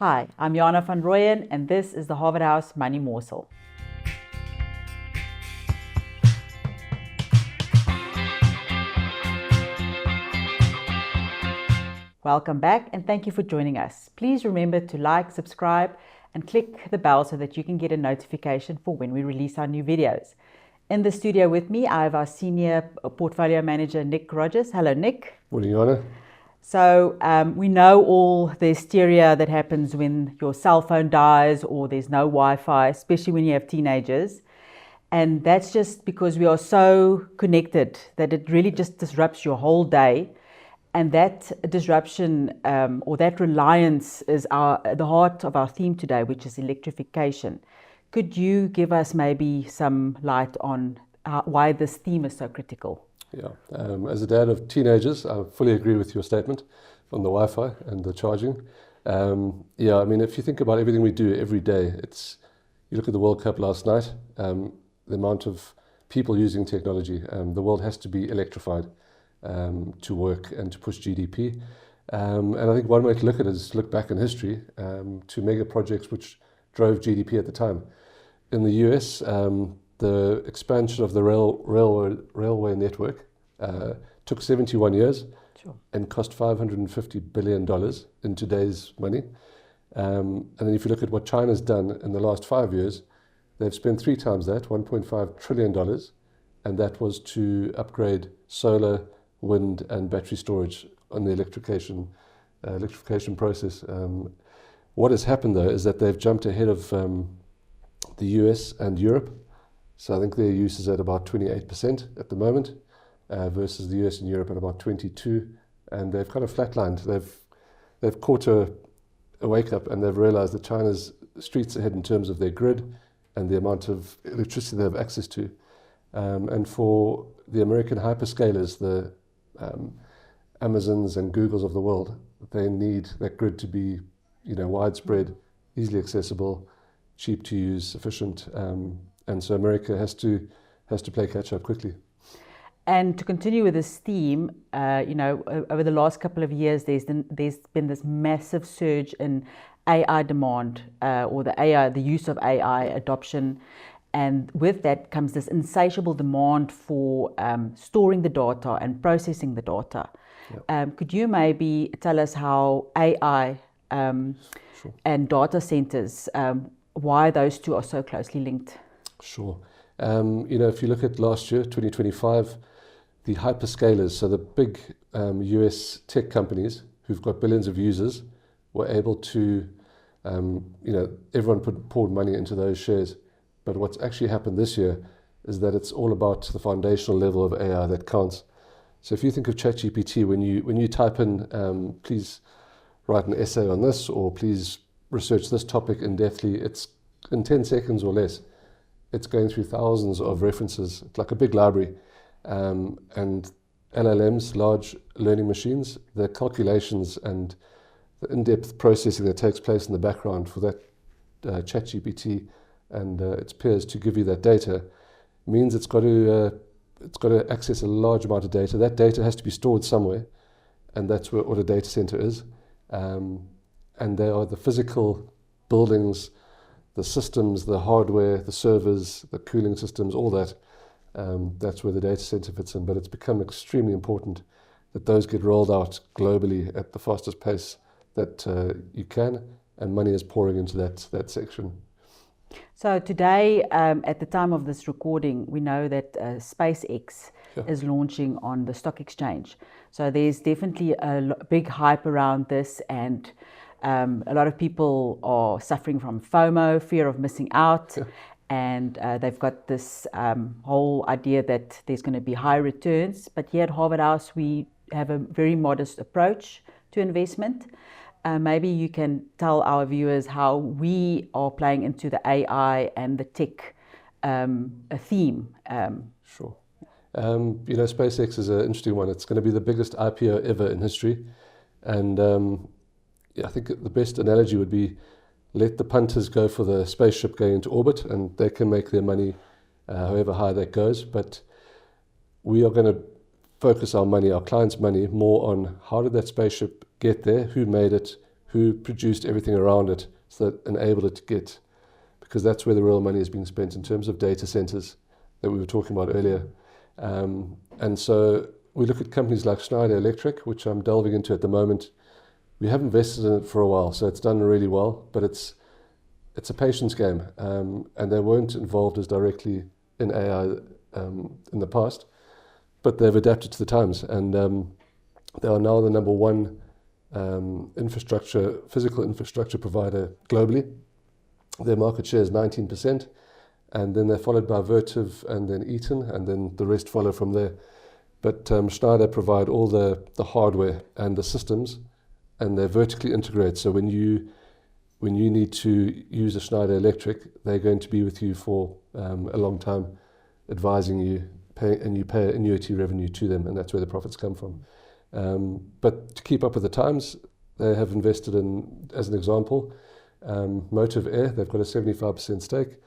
Hi, I'm Jana Van Rooyen, and this is the Harvard House Money Morsel. Welcome back, and thank you for joining us. Please remember to like, subscribe, and click the bell so that you can get a notification for when we release our new videos. In the studio with me, I have our senior portfolio manager, Nick Rogers. Hello, Nick. Morning, Jana. So we know all the hysteria that happens when your cell phone dies or there's no Wi-Fi, especially when you have teenagers. And that's just because we are so connected that it really just disrupts your whole day. And that disruption or that reliance is the heart of our theme today, which is electrification. Could you give us maybe some light on why this theme is so critical? Yeah, as a dad of teenagers, I fully agree with your statement on the Wi-Fi and the charging. Yeah, I mean, if you think about everything we do every day, you look at the World Cup last night, the amount of people using technology, the world has to be electrified to work and to push GDP. And I think one way to look at it is to look back in history to mega projects which drove GDP at the time. In the US, the expansion of the railway network took 71 years and cost $550 billion in today's money. And then if you look at what China's done in the last 5 years, they've spent 3 times that, $1.5 trillion, and that was to upgrade solar, wind and battery storage on the electrification process. What has happened though is that they've jumped ahead of the US and Europe. So I think their use is at about 28% at the moment, versus the US and Europe at about 22%, and they've kind of flatlined. They've caught a wake up, and they've realized that China's streets ahead in terms of their grid and the amount of electricity they have access to. And for the American hyperscalers, the Amazons and Googles of the world, they need that grid to be, widespread, easily accessible, cheap to use, efficient. And so America has to play catch up quickly. And to continue with this theme, over the last couple of years, there's been this massive surge in AI demand, or the use of AI adoption. And with that comes this insatiable demand for storing the data and processing the data. Yep. Could you maybe tell us how AI Sure. and data centers, why those two are so closely linked? Sure. If you look at last year, 2025, the hyperscalers, so the big US tech companies who've got billions of users, were able to, everyone poured money into those shares. But what's actually happened this year is that it's all about the foundational level of AI that counts. So if you think of ChatGPT, when you type in, please write an essay on this, or please research this topic in depthly, it's in 10 seconds or less. It's going through thousands of references. It's like a big library. And LLMs, large learning machines, the calculations and the in-depth processing that takes place in the background for that ChatGPT and its peers to give you that data means it's got to access a large amount of data. That data has to be stored somewhere, and that's what a data center is. And they are the physical buildings, the systems, the hardware, the servers, the cooling systems, all that. That's where the data center fits in. But it's become extremely important that those get rolled out globally at the fastest pace that you can, and money is pouring into that section. So today, at the time of this recording, we know that SpaceX is launching on the stock exchange. So there's definitely a big hype around this, and a lot of people are suffering from FOMO, fear of missing out. And they've got this whole idea that there's going to be high returns. But here at Harvard House, we have a very modest approach to investment. Maybe you can tell our viewers how we are playing into the AI and the tech theme. Sure. SpaceX is an interesting one. It's going to be the biggest IPO ever in history. And I think the best analogy would be let the punters go for the spaceship going into orbit, and they can make their money however high that goes. But we are going to focus our money, our clients' money, more on how did that spaceship get there, who made it, who produced everything around it so that enabled it to get, because that's where the real money is being spent in terms of data centers that we were talking about earlier. And so we look at companies like Schneider Electric, which I'm delving into at the moment. We have invested in it for a while, so it's done really well, but it's a patience game, and they weren't involved as directly in AI in the past, but they've adapted to the times, and they are now the number one physical infrastructure provider globally. Their market share is 19%, and then they're followed by Vertiv and then Eaton, and then the rest follow from there. But Schneider provide all the hardware and the systems, and they're vertically integrated. So when you need to use a Schneider Electric, they're going to be with you for a long time, advising you, and you pay annuity revenue to them, and that's where the profits come from. But to keep up with the times, they have invested in, as an example, Motive Air. They've got a 75% stake,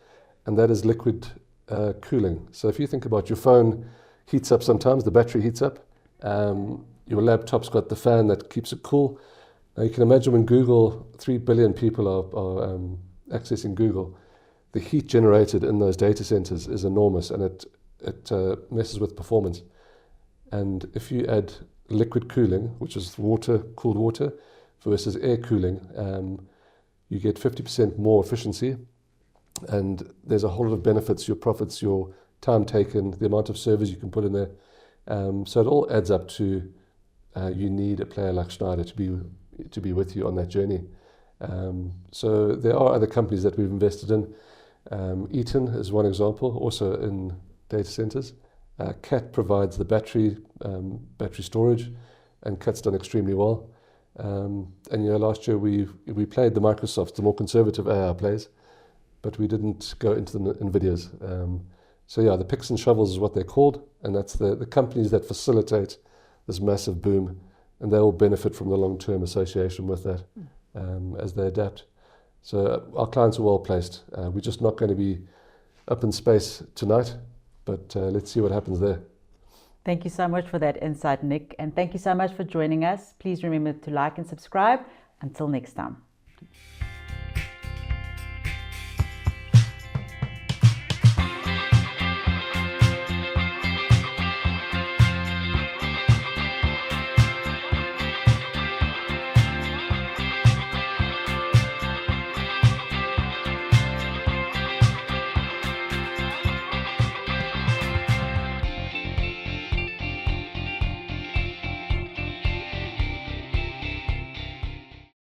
and that is liquid cooling. So if you think about your phone heats up sometimes, the battery heats up, your laptop's got the fan that keeps it cool. Now you can imagine when Google, 3 billion people are accessing Google, the heat generated in those data centers is enormous, and it messes with performance. And if you add liquid cooling, which is cooled water, versus air cooling, you get 50% more efficiency, and there's a whole lot of benefits, your profits, your time taken, the amount of servers you can put in there. So it all adds up to you need a player like Schneider to be with you on that journey. So there are other companies that we've invested in. Eaton is one example, also in data centers. CAT provides the battery storage, and CAT's done extremely well. And last year we played the Microsofts, the more conservative AI plays, but we didn't go into the NVIDIAs. So the picks and shovels is what they're called, and that's the companies that facilitate this massive boom, and they all benefit from the long-term association with that as they adapt. So our clients are well placed. We're just not going to be up in space tonight, but let's see what happens there. Thank you so much for that insight, Nick, and thank you so much for joining us. Please remember to like and subscribe. Until next time.